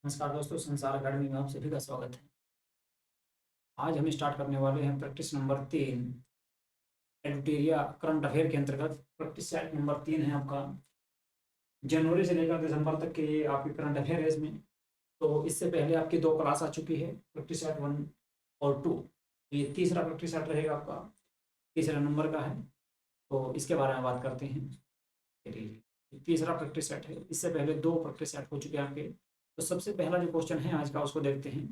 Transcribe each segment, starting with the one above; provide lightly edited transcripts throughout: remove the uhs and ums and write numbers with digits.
नमस्कार दोस्तों, संसार अकेडमी में आप सभी का स्वागत है। आज हम स्टार्ट करने वाले हैं प्रैक्टिस नंबर 3 एडिटोरिया करंट अफेयर के अंतर्गत। प्रैक्टिस सेट नंबर 3 है आपका। जनवरी से लेकर दिसंबर तक के आपके करंट अफेयर है इसमें। तो इससे पहले आपकी 2 क्लास आ चुकी है, प्रैक्टिस सेट 1 और 2। ये तीसरा प्रैक्टिस सेट रहेगा आपका, तीसरा नंबर का है। तो इसके बारे में बात करते हैं। चलिए, तीसरा प्रैक्टिस सेट है। इससे पहले 2 प्रैक्टिस सेट हो चुके हैं आपके। तो सबसे पहला जो क्वेश्चन है आज का, उसको देखते हैं।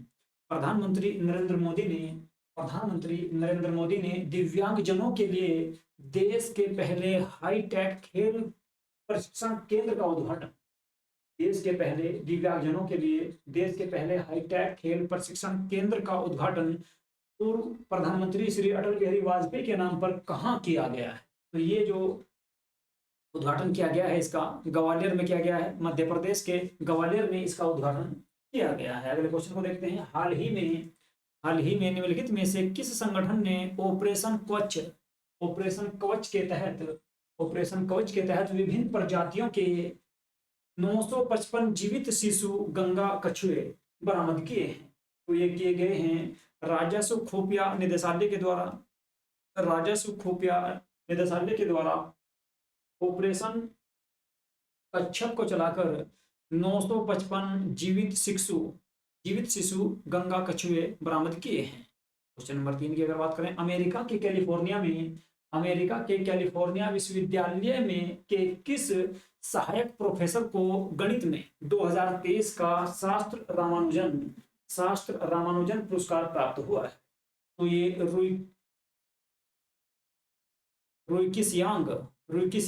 प्रधानमंत्री नरेंद्र मोदी ने दिव्यांगजनों के लिए देश के पहले हाईटेक खेल प्रशिक्षण केंद्र का उद्घाटन देश के पहले दिव्यांगजनों के लिए देश के पहले हाईटेक खेल प्रशिक्षण केंद्र का उद्घाटन पूर्व प्रधानमंत्री श्री अटल बिहारी वाजपेयी के नाम पर कहाँ किया गया है? तो ये जो उद्घाटन किया गया है इसका, ग्वालियर में किया गया है। मध्य प्रदेश के ग्वालियर में इसका उद्घाटन किया गया है। अगले क्वेश्चन को देखते हैं। हाल ही में निम्नलिखित में से किस संगठन ने ऑपरेशन कवच के तहत विभिन्न प्रजातियों के 955 जीवित शिशु गंगा कछुए बरामद किए हैं? तो ये किए गए हैं राजस्व खुफिया निदेशालय के द्वारा ऑपरेशन कच्छप को चलाकर 955 जीवित शिशु गंगा कछुए बरामद किए हैं। क्वेश्चन नंबर 3 की अगर बात करें, अमेरिका के कैलिफोर्निया विश्वविद्यालय में के किस सहायक प्रोफेसर को गणित में 2023 का शास्त्र रामानुजन पुरस्कार प्राप्त हुआ है? तो ये रुइकिस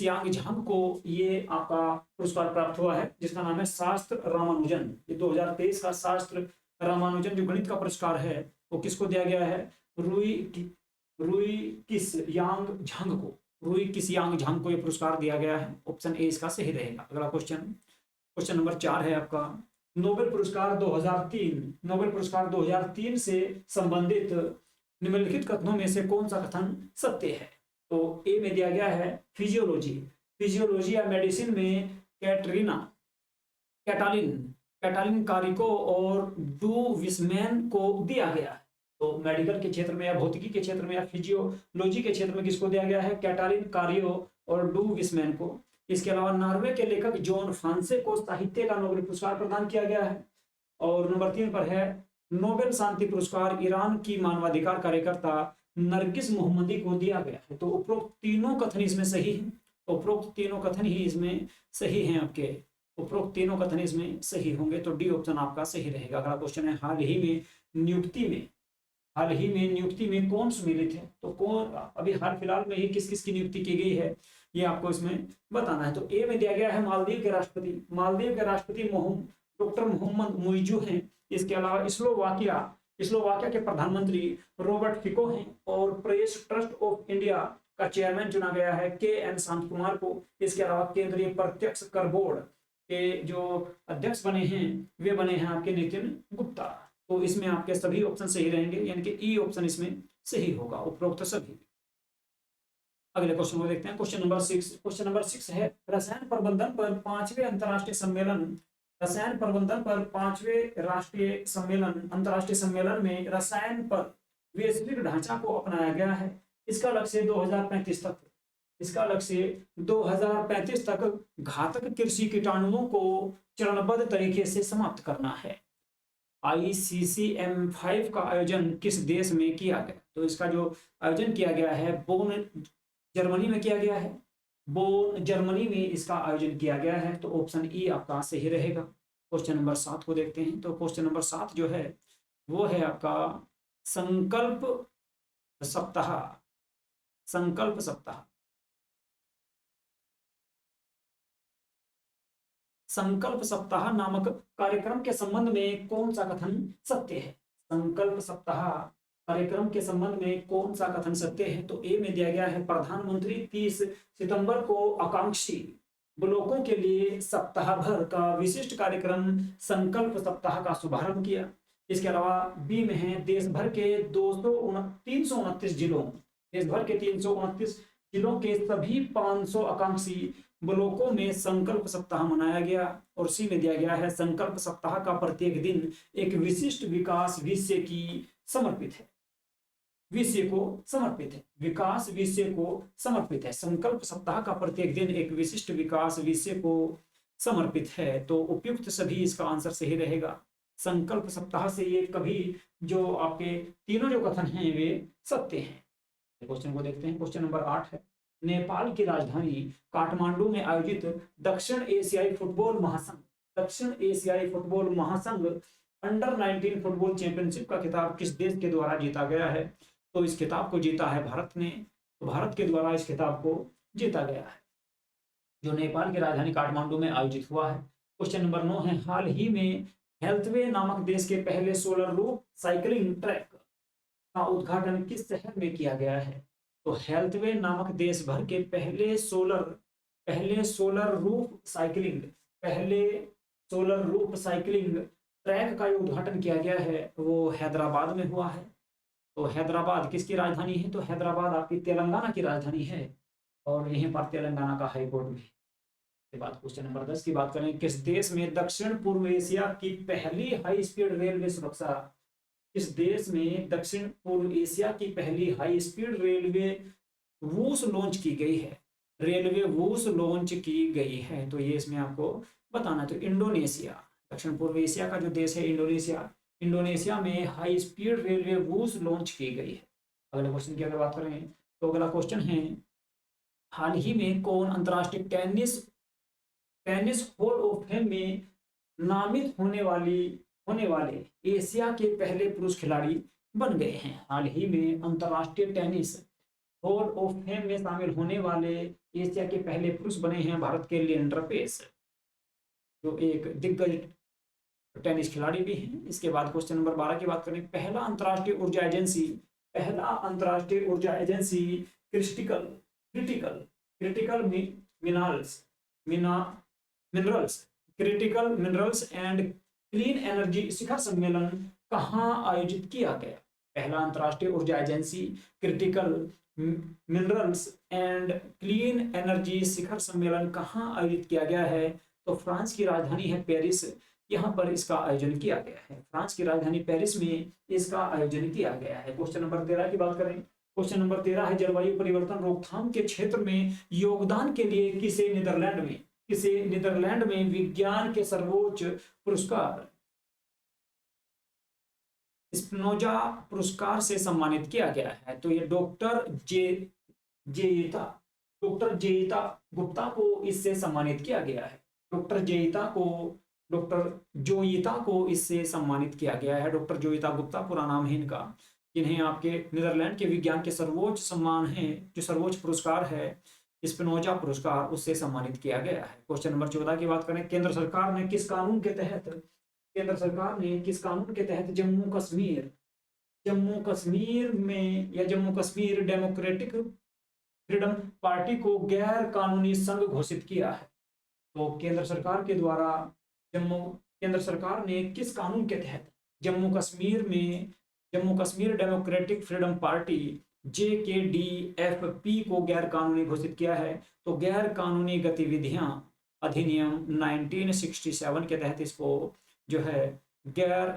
यांग झांग को ये आपका पुरस्कार प्राप्त हुआ है, जिसका नाम है शास्त्र रामानुजन। ये 2023 का शास्त्र रामानुजन जो गणित का पुरस्कार है वो किसको दिया गया है? रुइकिस यांग झांग को ये पुरस्कार दिया गया है। ऑप्शन ए इसका सही रहेगा। अगला क्वेश्चन नंबर 4 है आपका। नोबेल पुरस्कार 2003 से संबंधित निम्नलिखित कथनों में से कौन सा कथन सत्य है? तो ए में दिया गया है फिजियोलॉजी या मेडिसिन में कैटालिन कारिको और डू विस्मैन को दिया गया है। तो मेडिकल के क्षेत्र में या भौतिकी के क्षेत्र में या फिजियोलॉजी के क्षेत्र में किसको दिया गया है? कैटालिन कारियो और डू विस्मैन को। इसके अलावा नॉर्वे के लेखक जॉन फ्रांसे को साहित्य का नोबेल पुरस्कार प्रदान किया गया है। और नंबर 3 पर है नोबेल शांति पुरस्कार ईरान की मानवाधिकार कार्यकर्ता नरगिस मोहम्मदी को दिया गया है। तो उपरोक्त तीनों कथन इसमें सही हैं। उपरोक्त तीनों कथन ही इसमें सही हैं आपके। उपरोक्त तीनों कथन इसमें सही होंगे, तो डी ऑप्शन आपका सही रहेगा। अगला क्वेश्चन है, हाल ही में नियुक्ति में कौन सम्मिलित है? तो कौन अभी हाल फिलहाल में ही किस किस की नियुक्ति की गई है ये आपको इसमें बताना है। तो ए में दिया गया है मालदीव के राष्ट्रपति डॉक्टर मोहम्मद मुइजू हैं। इसके अलावा स्लोवाकिया के प्रधानमंत्री रॉबर्ट फिको हैं। और प्रेस ट्रस्ट ऑफ इंडिया का चेयरमैन चुना गया है के.एन. शांत कुमार को। इसके अलावा केंद्रीय प्रत्यक्ष कर बोर्ड के जो अध्यक्ष बने हैं वे बने हैं आपके नितिन गुप्ता। तो इसमें आपके सभी ऑप्शन सही रहेंगे, यानी कि ई ऑप्शन इसमें सही होगा, उपरोक्त सभी। अगले क्वेश्चन को देखते हैं। क्वेश्चन नंबर 6 है, रसायन प्रबंधन पर 5वें अंतर्राष्ट्रीय सम्मेलन में रसायन पर वैश्विक ढांचा को अपनाया गया है। इसका लक्ष्य 2035 तक घातक कृषि कीटाणुओं को चरणबद्ध तरीके से समाप्त करना है। ICCM5 का आयोजन किस देश में किया गया? तो इसका जो आयोजन किया गया है बोन जर्मनी में किया गया है। बोन जर्मनी में इसका आयोजन किया गया है। तो ऑप्शन ई आपका सही रहेगा। क्वेश्चन नंबर 7 को देखते हैं। तो क्वेश्चन नंबर 7 जो है वो है आपका संकल्प सप्ताह नामक कार्यक्रम के संबंध में कौन सा कथन सत्य है? संकल्प सप्ताह कार्यक्रम के संबंध में कौन सा कथन सत्य है? तो ए में दिया गया है प्रधानमंत्री 30 सितंबर को आकांक्षी ब्लॉकों के लिए सप्ताह भर का विशिष्ट कार्यक्रम संकल्प सप्ताह का शुभारंभ किया। इसके अलावा बी में है देश भर के 329 जिलों के सभी 500 आकांक्षी ब्लॉकों में संकल्प सप्ताह मनाया गया और उसी में दिया गया है संकल्प सप्ताह का प्रत्येक दिन एक विशिष्ट विकास विषय की समर्पित है, विषय को समर्पित है, विकास विषय को समर्पित है। संकल्प सप्ताह का प्रत्येक दिन एक विशिष्ट विकास विषय को समर्पित है, तो उपयुक्त सभी इसका आंसर सही रहेगा। संकल्प सप्ताह से ये कभी जो आपके तीनों जो कथन हैं वे सत्य हैं। क्वेश्चन को देखते हैं। क्वेश्चन नंबर 8 है, नेपाल की राजधानी काठमांडू में आयोजित दक्षिण एशियाई फुटबॉल महासंघ, दक्षिण एशियाई फुटबॉल महासंघ अंडर 19 फुटबॉल चैंपियनशिप का खिताब किस देश के द्वारा जीता गया है? तो इस खिताब को जीता है भारत ने, तो भारत के द्वारा इस खिताब को जीता गया है, जो नेपाल की राजधानी काठमांडू में आयोजित हुआ है। क्वेश्चन नंबर 9 है, हाल ही में हेल्थवे नामक देश के पहले सोलर रूफ साइकिलिंग ट्रैक का उद्घाटन किस शहर में किया गया है? तो हेल्थवे नामक देश भर के पहले सोलर रूफ साइकिलिंग ट्रैक का उद्घाटन किया गया है, वो हैदराबाद में हुआ है। तो हैदराबाद किसकी राजधानी है? तो हैदराबाद आपकी तेलंगाना की राजधानी है और यहीं पर तेलंगाना का हाई कोर्ट भी। के बाद क्वेश्चन नंबर 10 की बात करें, किस देश में दक्षिण पूर्व एशिया की पहली हाई स्पीड रेलवे सुरक्षा, किस देश में दक्षिण पूर्व एशिया की पहली हाई स्पीड रेलवे वूस लॉन्च की गई है? रेलवे वूस लॉन्च की गई है, तो ये इसमें आपको बताना। तो इंडोनेशिया, दक्षिण पूर्व एशिया का जो देश है इंडोनेशिया, इंडोनेशिया में हाई स्पीड रेलवे वूस लॉन्च की गई है। अगले क्वेश्चन की अगर बात करें तो अगला क्वेश्चन है, हाल ही में कौन अंतरराष्ट्रीय टेनिस हॉल ऑफ फेम में नामित होने वाले एशिया के पहले पुरुष खिलाड़ी बन गए हैं? हाल ही में अंतरराष्ट्रीय टेनिस हॉल ऑफ फेम में शामिल होने वाले एशिया के पहले पुरुष बने हैं भारत के लिएंडर पेस, जो एक दिग्गज टेनिस खिलाड़ी भी हैं। इसके बाद क्वेश्चन नंबर 12 की बात करें, पहला अंतरराष्ट्रीय ऊर्जा agency critical minerals and clean energy शिखर सम्मेलन कहाँ आयोजित किया गया? पहला अंतरराष्ट्रीय ऊर्जा agency critical minerals and clean energy शिखर सम्मेलन कहाँ आयोजित किया गया है? तो फ्रांस की राजधानी है पेरिस, यहाँ पर इसका आयोजन किया गया है। फ्रांस की राजधानी पेरिस में इसका आयोजन किया गया है। क्वेश्चन नंबर 13 की बात करें, क्वेश्चन नंबर 13 है, जलवायु परिवर्तन रोकथाम के क्षेत्र में योगदान के लिए किसे नीदरलैंड में विज्ञान के सर्वोच्च पुरस्कार स्पिनोजा पुरस्कार से सम्मानित किया गया है? तो ये डॉक्टर जेईता गुप्ता को इससे सम्मानित किया गया है। डॉक्टर जोईता को इससे सम्मानित किया गया है। डॉक्टर जोईता गुप्ता पूरा नाम है इनका, जिन्हें आपके नीदरलैंड के विज्ञान के सर्वोच्च सम्मान है, जो सर्वोच्च पुरस्कार है स्पिनोजा पुरस्कार, उससे सम्मानित किया गया है। क्वेश्चन नंबर 14 की बात करें, केंद्र सरकार ने किस कानून के तहत Jammu Kashmir democratic freedom party को गैर कानूनी संघ घोषित किया है? तो केंद्र सरकार ने किस कानून के तहत Jammu Kashmir democratic freedom party JKDFP को गैर कानूनी घोषित किया है? तो गैर कानूनी गतिविधियां अधिनियम 1967 के तहत इसको जो है गैर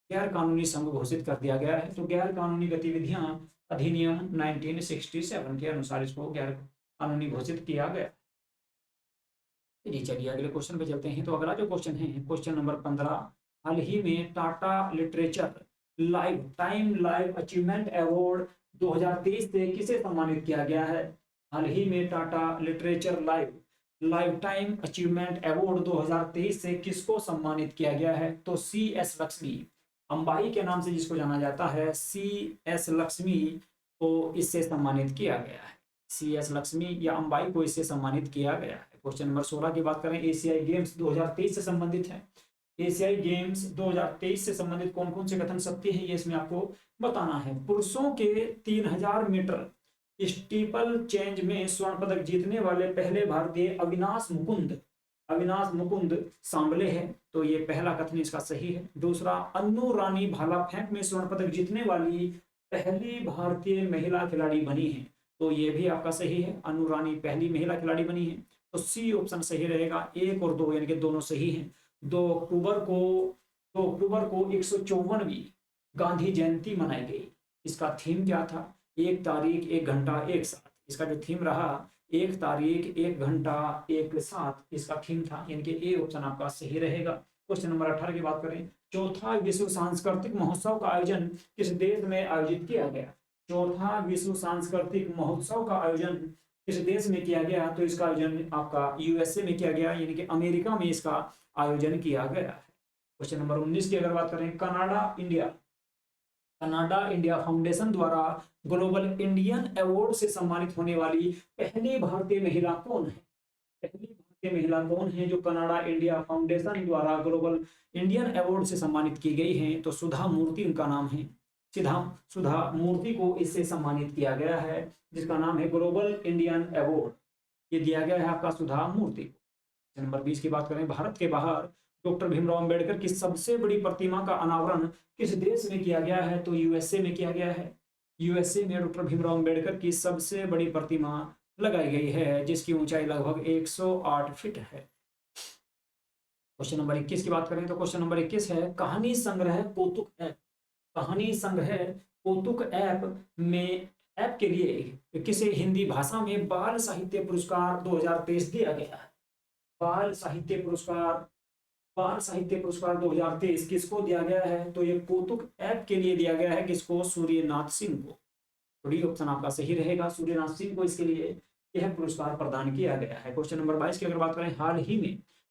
कानूनी संघ घोषित कर दिया गया है। तो गैर कानूनी गतिविधियां अधिनियम 1967 के अनुसार इसको गैर कानूनी घोषित किया गया। जी चलिए अगले क्वेश्चन पे चलते हैं। तो अगला जो क्वेश्चन है क्वेश्चन नंबर 15, हाल ही में Tata literature life achievement award 2023 से किसे सम्मानित किया गया है? हाल ही में Tata literature life time achievement award 2023 से किसको सम्मानित किया गया है? तो CS लक्ष्मी, अंबाई के नाम से जिसको जाना जाता है, CS लक्ष्मी को इससे सम्मानित किया गया है। CS लक्ष्मी या अंबाई को इससे सम्मानित किया गया है। क्वेश्चन नंबर 16 की बात करें, एशियाई गेम्स 2023 से संबंधित है। एशियाई गेम्स 2023 से संबंधित कौन कौन से कथन सत्य हैं, ये इसमें आपको बताना है। पुरुषों के 3000 मीटर स्टीपल चेंज में स्वर्ण पदक जीतने वाले पहले भारतीय अविनाश मुकुंद सांबले है, तो ये पहला कथन इसका सही है। दूसरा, अन्नू रानी भाला फेंक में स्वर्ण पदक जीतने वाली पहली भारतीय महिला खिलाड़ी बनी है, तो ये भी आपका सही है, अनु रानी पहली महिला खिलाड़ी बनी है। तो सी ऑप्शन सही रहेगा, 1 और 2 यानी कि दोनों सही हैं। 2 अक्टूबर को 154वीं गांधी जयंती मनाई गई। इसका थीम क्या था? 1 तारीख 1 घंटा 1 साथ। इसका जो थीम रहा 1 तारीख 1 घंटा 1 साथ, इसका थीम था, यानी कि ए ऑप्शन आपका सही रहेगा। क्वेश्चन नंबर 18 की बात करें, चौथा विश्व सांस्कृतिक महोत्सव का आयोजन किस देश में आयोजित किया गया? चौथा विश्व सांस्कृतिक महोत्सव का आयोजन किस देश में किया गया? तो इसका आयोजन आपका यूएसए में किया गया, यानी कि अमेरिका में इसका आयोजन किया गया है। क्वेश्चन नंबर 19 की अगर बात करें, कनाडा इंडिया फाउंडेशन द्वारा ग्लोबल इंडियन अवार्ड से सम्मानित होने वाली पहली भारतीय महिला कौन है? पहली भारतीय महिला कौन है जो कनाडा इंडिया फाउंडेशन द्वारा ग्लोबल इंडियन अवार्ड से सम्मानित की गई है? तो सुधा मूर्ति उनका नाम है। सुधा मूर्ति को इससे सम्मानित किया गया है, जिसका नाम है ग्लोबल इंडियन अवार्ड। ये दिया गया है आपका सुधा मूर्ति को। नंबर 20 की बात करें, भारत के बाहर डॉक्टर भीमराव अंबेडकर की सबसे बड़ी प्रतिमा का अनावरण किस देश में किया गया है? तो यूएसए में किया गया है। यूएसए में डॉक्टर भीमराव अंबेडकर की सबसे बड़ी प्रतिमा लगाई गई है, जिसकी ऊंचाई लगभग 108 फीट है। क्वेश्चन नंबर 21 की बात करें तो क्वेश्चन नंबर 21 है, कहानी संग्रह कौतुक ऐप। कहानी संग्रह कौतुक ऐप के लिए किसे हिंदी भाषा में बाल साहित्य पुरस्कार 2023 दिया गया है? बाल साहित्य पुरस्कार 2023 किसको दिया गया है? तो ये कौतुक ऐप के लिए दिया गया है। किसको? सूर्यनाथ सिंह को। तो डी ऑप्शन आपका सही रहेगा, सूर्यनाथ सिंह को इसके लिए यह पुरस्कार प्रदान किया गया है। क्वेश्चन नंबर 22 की अगर बात करें,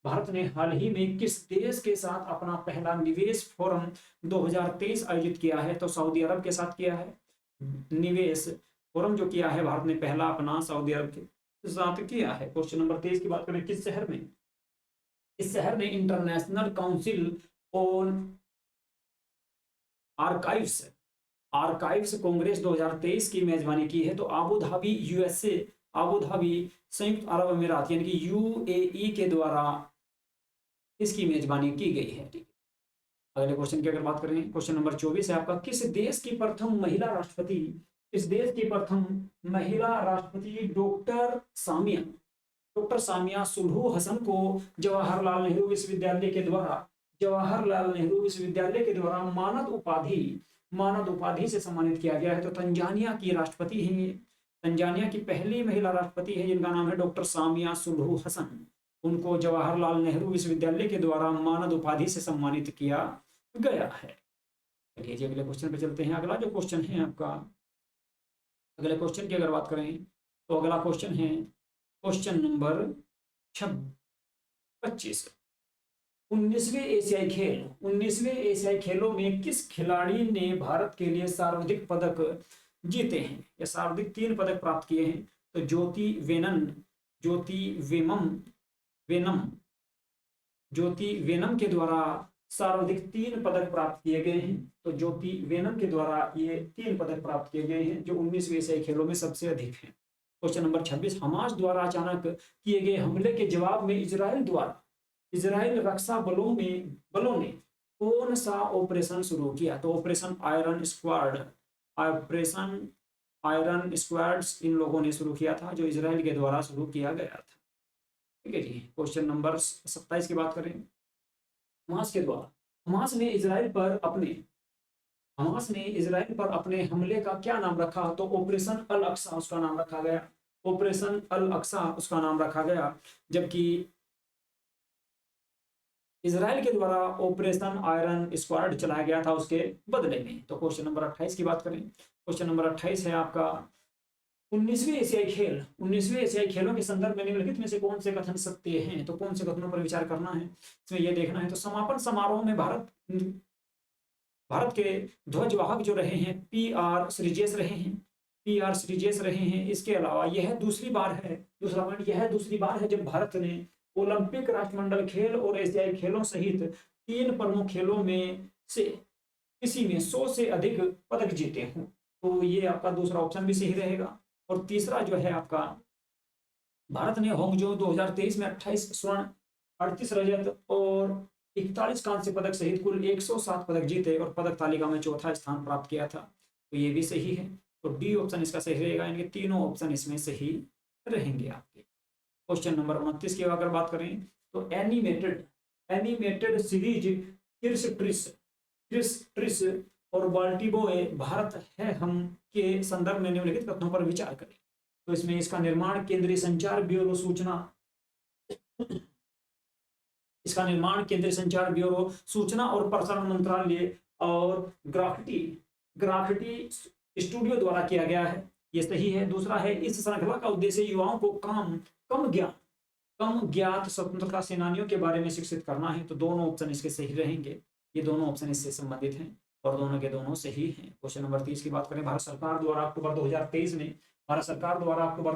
भारत ने हाल ही में किस देश के साथ अपना पहला निवेश फोरम 2023 आयोजित किया है? तो सऊदी अरब के साथ किया है। निवेश फोरम जो किया है भारत ने पहला अपना सऊदी अरब के साथ किया है। क्वेश्चन नंबर 23 की बात करें, इस शहर ने international council on archives Congress 2023 की मेजबानी की है। तो Abu Dhabi USA, Abu Dhabi संयुक्त अरब अमीरात यानी कि यूएई के द्वारा इसकी मेजबानी की गई है। ठीक है, अगले क्वेश्चन की अगर बात करें, क्वेश्चन नंबर 24 है आपका, किस देश की प्रथम महिला राष्ट्रपति डॉक्टर सामिया सुलहू हसन को जवाहरलाल नेहरू विश्वविद्यालय के द्वारा मानद उपाधि से सम्मानित किया गया है? तो तंजानिया की राष्ट्रपति हैं, तंजानिया की पहली महिला राष्ट्रपति है जिनका नाम है डॉक्टर सामिया सुलहू हसन। उनको जवाहरलाल नेहरू विश्वविद्यालय के द्वारा मानद उपाधि से सम्मानित किया गया है। चलिए जी अगले क्वेश्चन पे चलते हैं। अगला जो क्वेश्चन है आपका, अगले क्वेश्चन की अगर बात करें तो अगला क्वेश्चन है क्वेश्चन नंबर 25। 19वें एशियाई खेलों में किस खिलाड़ी ने भारत के लिए सर्वाधिक पदक जीते हैं या सर्वाधिक 3 पदक प्राप्त किए हैं? तो ज्योति वेनम के द्वारा सर्वाधिक 3 पदक प्राप्त किए गए हैं। तो ज्योति वेनम के द्वारा ये 3 पदक प्राप्त किए गए हैं, जो 19वें एशियाई खेलों में सबसे अधिक हैं। क्वेश्चन नंबर 26, हमास द्वारा अचानक किए गए हमले के जवाब में इजराइल रक्षा बलों ने कौन सा ऑपरेशन शुरू किया? तो ऑपरेशन आयरन स्क्वाड्स इन लोगों ने शुरू किया था, जो इजराइल के द्वारा शुरू किया गया था। ठीक है जी, क्वेश्चन नंबर 27 की बात करें, हमास ने इजराइल पर अपने हमले का क्या नाम रखा? तो ऑपरेशन अल अक्सा उसका नाम रखा गया। ऑपरेशन अल अक्सा उसका नाम रखा गया, जबकि इजराइल के द्वारा ऑपरेशन आयरन स्क्वाड चलाया गया था उसके बदले में। तो क्वेश्चन नंबर 28 की बात करें, क्वेश्चन नंबर 28 है आपका, 19वें एशियाई खेलों के संदर्भ में निम्नलिखित में से कौन से कथन सत्य हैं? तो कौन से कथनों पर विचार करना है, इसमें यह देखना है। तो समापन समारोह में भारत के ध्वजवाहक जो रहे हैं पीआर श्रीजेश रहे हैं। इसके अलावा यह दूसरी बार है जब भारत ने ओलंपिक राष्ट्रमंडल खेल और एशियाई खेलों सहित 3 प्रमुख खेलों में से किसी में 100 से अधिक पदक जीते हों। तो ये आपका दूसरा ऑप्शन भी सही रहेगा। और तीसरा जो है आपका, भारत ने होंगजो 2023 में 28 स्वर्ण, 38 रजत और 41 कांस्य पदक सहित कुल 107 पदक जीते और पदक तालिका में चौथा स्थान प्राप्त किया था। तो ये भी सही है। तो डी ऑप्शन इसका सही रहेगा, यानी कि तीनों ऑप्शन इसमें सही रहेंगे आपके। क्वेश्चन नंबर 29 की अगर बात करें तो एनिमेटेड सीरीज किर्स ट्रिस क्रिस ट्रिस और बाल्टीबोए भारत है हम के संदर्भ में निम्नलिखित कथनों पर विचार करें। तो इसमें इसका निर्माण केंद्रीय संचार ब्यूरो सूचना और प्रसारण मंत्रालय और ग्राफिटी स्टूडियो द्वारा किया गया है, ये सही है। दूसरा है इस श्रृंखला का उद्देश्य युवाओं को कम ज्ञात स्वतंत्रता सेनानियों के बारे में शिक्षित करना है। तो दोनों ऑप्शन इसके सही रहेंगे, ये दोनों ऑप्शन इससे संबंधित हैं और दोनों के दोनों सही हैं। क्वेश्चन नंबर 30 की बात करें, भारत सरकार द्वारा अक्टूबर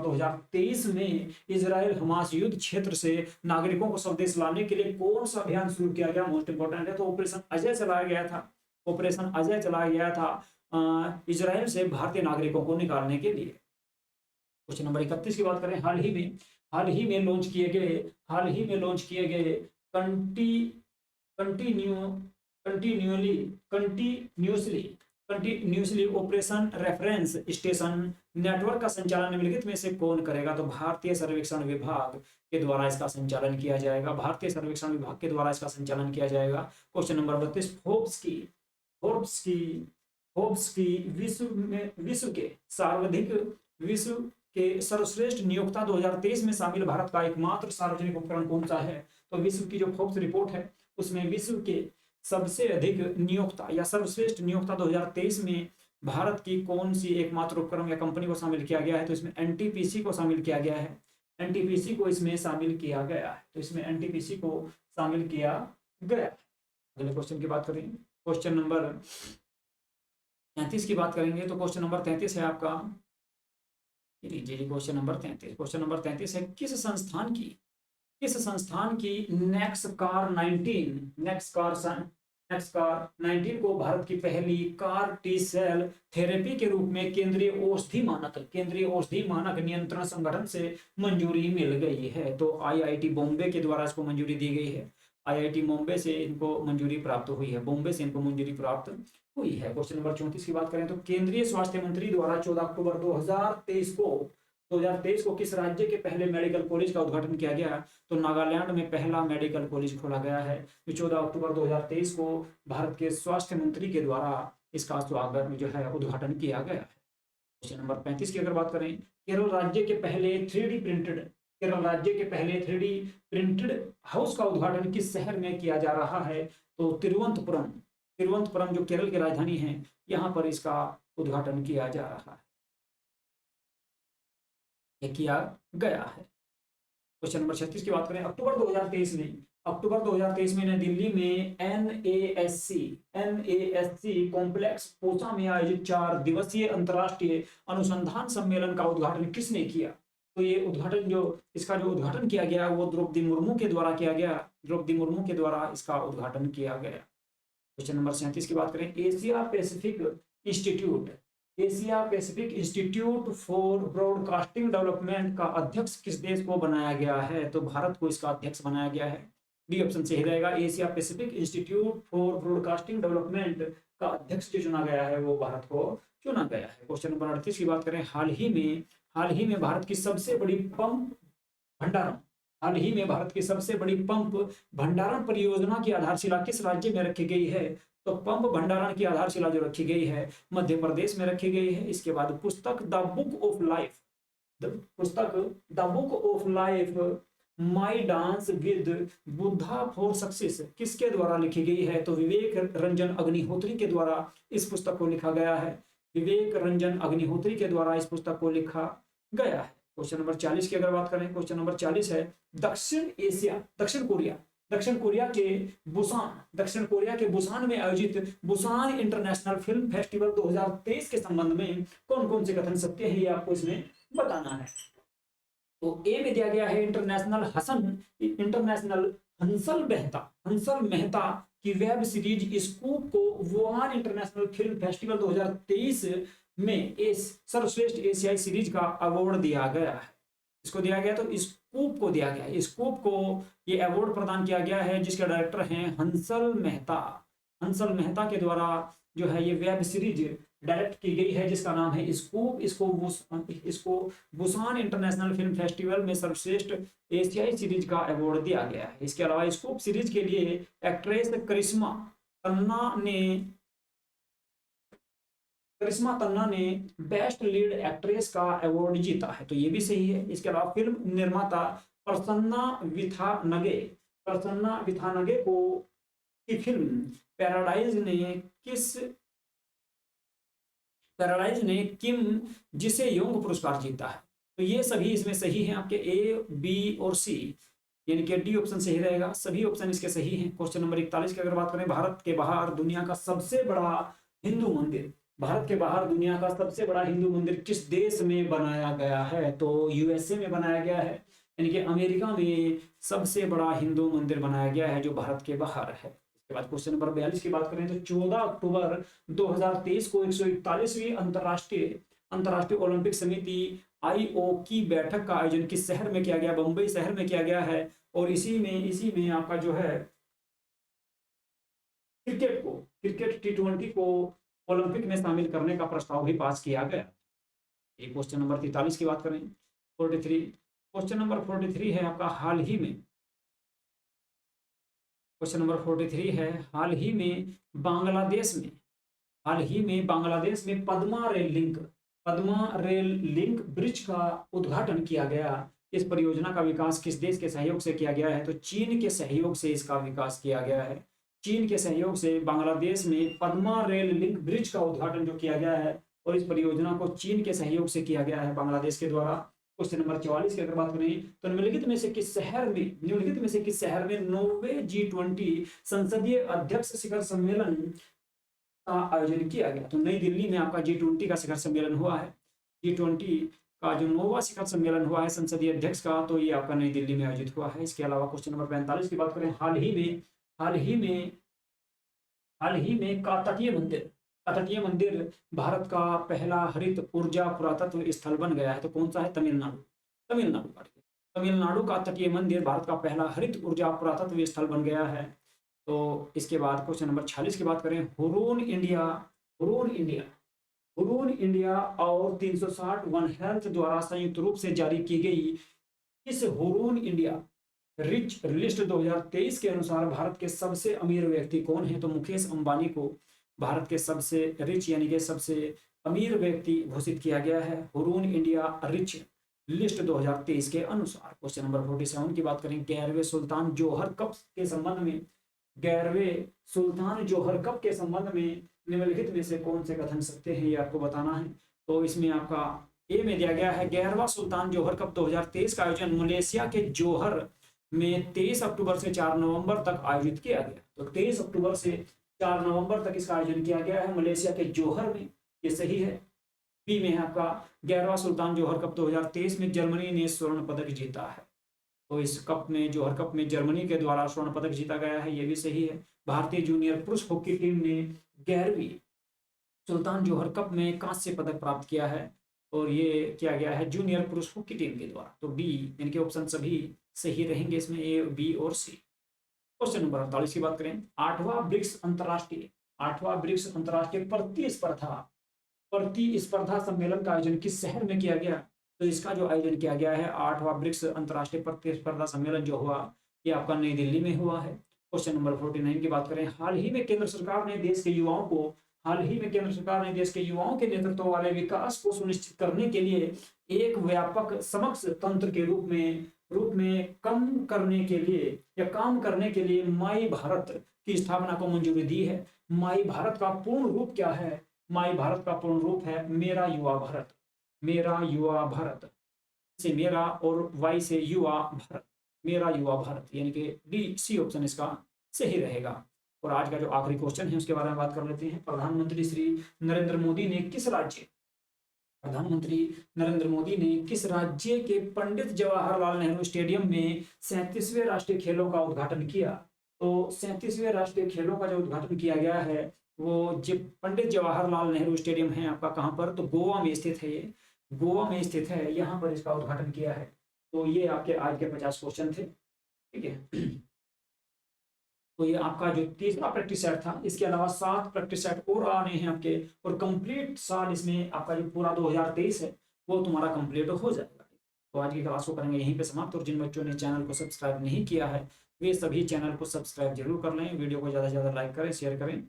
2023 में इजराइल हमास युद्ध क्षेत्र से नागरिकों को स्वदेश लाने के लिए कौन सा अभियान शुरू किया गया, मोस्ट इंपोर्टेंट है। तो ऑपरेशन अजय चलाया गया था इजराइल से भारतीय नागरिकों को निकालने के लिए। क्वेश्चन नंबर 31 की बात करें, हाल ही में लॉन्च किए गए continuously operation reference station network का संचालन निम्नलिखित में से कौन करेगा। तो भारतीय सर्वेक्षण विभाग के द्वारा इसका संचालन किया जाएगा। क्वेश्चन नंबर 32, फोर्ब्स की विश्व के सर्वश्रेष्ठ नियोक्ता 2023 में शामिल भारत का एकमात्र सार्वजनिक उपकरण कौन सा है। तो विश्व की जो फोर्ब्स रिपोर्ट है उसमें विश्व के सबसे अधिक नियोक्ता या सर्वश्रेष्ठ नियोक्ता 2023 में भारत की कौन सी एकमात्र उपक्रम या कंपनी को शामिल किया गया है। तो इसमें एनटीपीसी को शामिल किया गया है। अगले क्वेश्चन की बात करें, क्वेश्चन नंबर 33 की बात करेंगे। तो क्वेश्चन नंबर 33 है आपका, क्वेश्चन नंबर 33 है, किस संस्थान की नेक्सकार 19 को भारत की पहली कार टी सेल थेरेपी के रूप में केंद्रीय औषधि मानक नियंत्रण संगठन से मंजूरी मिल गई है। तो आईआईटी बॉम्बे के द्वारा इसको मंजूरी दी गई है। आईआईटी बॉम्बे से इनको मंजूरी प्राप्त हुई है। क्वेश्चन नंबर 34 की बात करें तो केंद्रीय स्वास्थ्य मंत्री द्वारा 14 अक्टूबर 2023 को किस राज्य के पहले मेडिकल कॉलेज का उद्घाटन किया गया। तो नागालैंड में पहला मेडिकल कॉलेज खोला गया है। 14 अक्टूबर 2023 को भारत के स्वास्थ्य मंत्री के द्वारा इसका उद्घाटन किया गया है। क्वेश्चन नंबर 35 की अगर बात करें, केरल राज्य के पहले 3D प्रिंटेड हाउस का उद्घाटन किस शहर में किया जा रहा है। तो तिरुवनंतपुरम जो केरल की राजधानी है, यहाँ पर इसका उद्घाटन किया जा रहा है, किया गया है। क्वेश्चन नंबर 36 की बात करें, अक्टूबर 2023 में नई दिल्ली में NASC कॉम्प्लेक्स पूसा में आयोजित 4 दिवसीय अंतर्राष्ट्रीय अनुसंधान सम्मेलन का उद्घाटन किसने किया। तो ये इसका जो उद्घाटन किया गया वो द्रौपदी मुर्मू के द्वारा इसका उद्घाटन किया गया। क्वेश्चन नंबर 37 की बात करें, Asia Pacific institute for broadcasting development का अध्यक्ष किस देश को बनाया गया है। तो भारत को इसका अध्यक्ष बनाया गया है। डी ऑप्शन सही रहेगा। Asia Pacific institute for broadcasting development का अध्यक्ष जो चुना गया है वो भारत को चुना गया है। क्वेश्चन नंबर 38 की बात करें, हाल ही में भारत की सबसे बड़ी पंप भंडारण परियोजना की आधारशिला किस राज्य में रखी गई है। तो पंप भंडारण की आधारशिला जो रखी गई है मध्य प्रदेश में रखी गई है। इसके बाद पुस्तक the book of life my dance with Buddha for success किसके द्वारा लिखी गई है। तो विवेक रंजन अग्निहोत्री के द्वारा इस पुस्तक को लिखा गया है। क्वेश्चन नंबर 40 की अगर बात करें, क्वेश्चन नंबर 40 है, दक्षिण कोरिया के बुसान में आयोजित बुसान इंटरनेशनल फिल्म फेस्टिवल 2023 के संबंध में कौन कौन से कथन सत्य है, ये आपको इसमें बताना है। तो ए में दिया गया है इंटरनेशनल हंसल मेहता की वेब सीरीज स्कूप को वुहान इंटरनेशनल फिल्म फेस्टिवल 2023 में सर्वश्रेष्ठ एशियाई सीरीज का अवार्ड दिया गया है। इसको दिया गया तो स्कूप को ये अवार्ड प्रदान किया गया है, जिसके डायरेक्टर हैं हंसल मेहता के द्वारा जो है ये वेब सीरीज डायरेक्ट की गई है, जिसका नाम है स्कूप। इसको बुसान इंटरनेशनल फिल्म फेस्टिवल में सर्वश्रेष्ठ एशियाई सीरीज का अवार्ड दिया गया है। इसके अलावा स्कूप सीरीज के लिए एक्ट्रेस करिश्मा तन्ना ने बेस्ट लीड एक्ट्रेस का अवार्ड जीता है, तो ये भी सही है। इसके अलावा फिल्म निर्माता प्रसन्ना विथानगे प्रसन्ना विथानगे को की फिल्म पैराडाइज ने किम जिसे योंग पुरस्कार जीता है। तो ये सभी इसमें सही हैं, आपके ए, बी और सी, यानी कि डी ऑप्शन सही रहेगा। सभी ऑप्शन इसके सही हैं। क्वेश्चन नंबर 41 की अगर बात करें, भारत के बाहर दुनिया का सबसे बड़ा हिंदू मंदिर, भारत के बाहर दुनिया का सबसे बड़ा हिंदू मंदिर किस देश में बनाया गया है? तो यूएसए में बनाया गया है, यानी कि अमेरिका में सबसे बड़ा हिंदू मंदिर बनाया गया है जो भारत के बाहर है। इसके बाद क्वेश्चन नंबर 42 की बात करें तो 14 अक्टूबर 2023 को 141वीं अंतर्राष्ट्रीय ओलंपिक समिति आईओ की बैठक का आयोजन किस शहर में किया गया? बंबई शहर में किया गया है। और इसी में आपका जो है क्रिकेट T20 को ओलंपिक में शामिल करने का प्रस्ताव भी पास किया गया। ये क्वेश्चन नंबर 43 की बात करें, 43 क्वेश्चन नंबर 43 है आपका हाल ही में क्वेश्चन नंबर 43 है हाल ही में बांग्लादेश में पद्मा रेल लिंक ब्रिज का उद्घाटन किया गया। इस परियोजना का विकास किस देश के सहयोग से किया गया है? तो चीन के सहयोग से इसका विकास किया गया है। चीन के सहयोग से बांग्लादेश में पद्मा रेल लिंक ब्रिज का उद्घाटन जो किया गया है, और इस परियोजना को चीन के सहयोग से किया गया है बांग्लादेश के द्वारा। क्वेश्चन नंबर 44 की अगर बात करें तो निम्नलिखित में से किस शहर में 9वें G20 संसदीय अध्यक्ष शिखर सम्मेलन का आयोजन किया गया? तो नई दिल्ली में आपका G20 का शिखर सम्मेलन हुआ है। G20 का जो 9वां शिखर सम्मेलन हुआ है संसदीय अध्यक्ष का, तो ये आपका नई दिल्ली में आयोजित हुआ है। इसके अलावा क्वेश्चन नंबर 45 की बात करें, हाल ही में का तटीय मंदिर भारत का पहला हरित ऊर्जा पुरातत्व स्थल बन गया है। तो कौन सा है? तमिलनाडु का तटीय मंदिर भारत का पहला हरित ऊर्जा पुरातत्व स्थल बन गया है। तो इसके बाद क्वेश्चन नंबर 46 की बात करें, हुरून इंडिया और 360 वन हेल्थ द्वारा संयुक्त रूप से जारी की गई इस हुरून इंडिया रिच लिस्ट 2023 के अनुसार भारत के सबसे अमीर व्यक्ति कौन है? तो मुकेश अंबानी को भारत के सबसे रिच यानी कि सबसे अमीर व्यक्ति घोषित किया गया है हुरून इंडिया रिच लिस्ट 2023 के अनुसार। क्वेश्चन नंबर 47 की बात करें, 11वें सुल्तान जोहर कप के संबंध में निम्नलिखित में से कौन से कथन सत्य हैं, ये आपको बताना है। तो इसमें आपका ए में दिया गया है 11वां सुल्तान जोहर कप 2023 का आयोजन मलेशिया के जोहर में 23 अक्टूबर से 4 नवंबर तक आयोजित किया गया। तो 23 अक्टूबर से 4 नवंबर तक इसका आयोजन किया गया है मलेशिया के जोहर में, ये सही है। बी में है आपका 11वां सुल्तान जोहर कप 2023 में जर्मनी ने स्वर्ण पदक जीता है। तो इस कप में जोहर कप में जर्मनी के द्वारा स्वर्ण पदक जीता गया है, ये भी सही है। भारतीय जूनियर पुरुष हॉकी टीम ने 11वीं सुल्तान जोहर कप में कांस्य पदक प्राप्त किया है, और ये किया गया है जूनियर पुरुष हॉकी टीम के द्वारा। तो बी, इनके ऑप्शन सभी सही रहेंगे इसमें, ए, बी और सी। क्वेश्चन नंबर 48 की बात करें, 8वां ब्रिक्स अंतर्राष्ट्रीय प्रतिस्पर्धा सम्मेलन का आयोजन किस शहर में किया गया? तो इसका जो आयोजन किया गया है 8वां ब्रिक्स अंतर्राष्ट्रीय प्रतिस्पर्धा सम्मेलन जो हुआ, ये आपका नई दिल्ली में हुआ है। क्वेश्चन नंबर 49 की बात करें, हाल ही में केंद्र सरकार ने देश के युवाओं के नेतृत्व वाले विकास को सुनिश्चित करने के लिए एक व्यापक समक्ष तंत्र के रूप में काम करने के लिए माई भारत की स्थापना को मंजूरी दी है। माई भारत का पूर्ण रूप क्या है? माई भारत का पूर्ण रूप है मेरा युवा भारत से मेरा और वाई से युवा भारत, मेरा युवा भारत, यानी कि डी, सी ऑप्शन इसका सही रहेगा। और आज का जो आखिरी क्वेश्चन है उसके बारे में बात कर लेते हैं। प्रधानमंत्री नरेंद्र मोदी ने किस राज्य के पंडित जवाहरलाल नेहरू स्टेडियम में 37वें राष्ट्रीय खेलों का उद्घाटन किया? तो 37वें राष्ट्रीय खेलों का जो उद्घाटन किया गया है वो पंडित जवाहरलाल नेहरू स्टेडियम है आपका कहाँ पर? तो गोवा में स्थित है, यहाँ पर इसका उद्घाटन किया है। तो ये आपके आज के 50 क्वेश्चन थे, ठीक है। तो ये आपका जो तीसरा प्रैक्टिस सेट था, इसके अलावा 7 प्रैक्टिस सेट और आ रहे हैं आपके, और कंप्लीट साल इसमें आपका जो पूरा 2023 है वो तुम्हारा कंप्लीट हो जाएगा। तो आज की क्लास को करेंगे यहीं पे समाप्त, और जिन बच्चों ने चैनल को सब्सक्राइब नहीं किया है वे सभी चैनल को सब्सक्राइब जरूर कर लें, वीडियो को ज़्यादा से ज़्यादा लाइक करें, शेयर करें।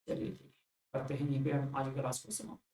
चलिए ठीक है, करते हैं यहीं पे आज की क्लास को समाप्त।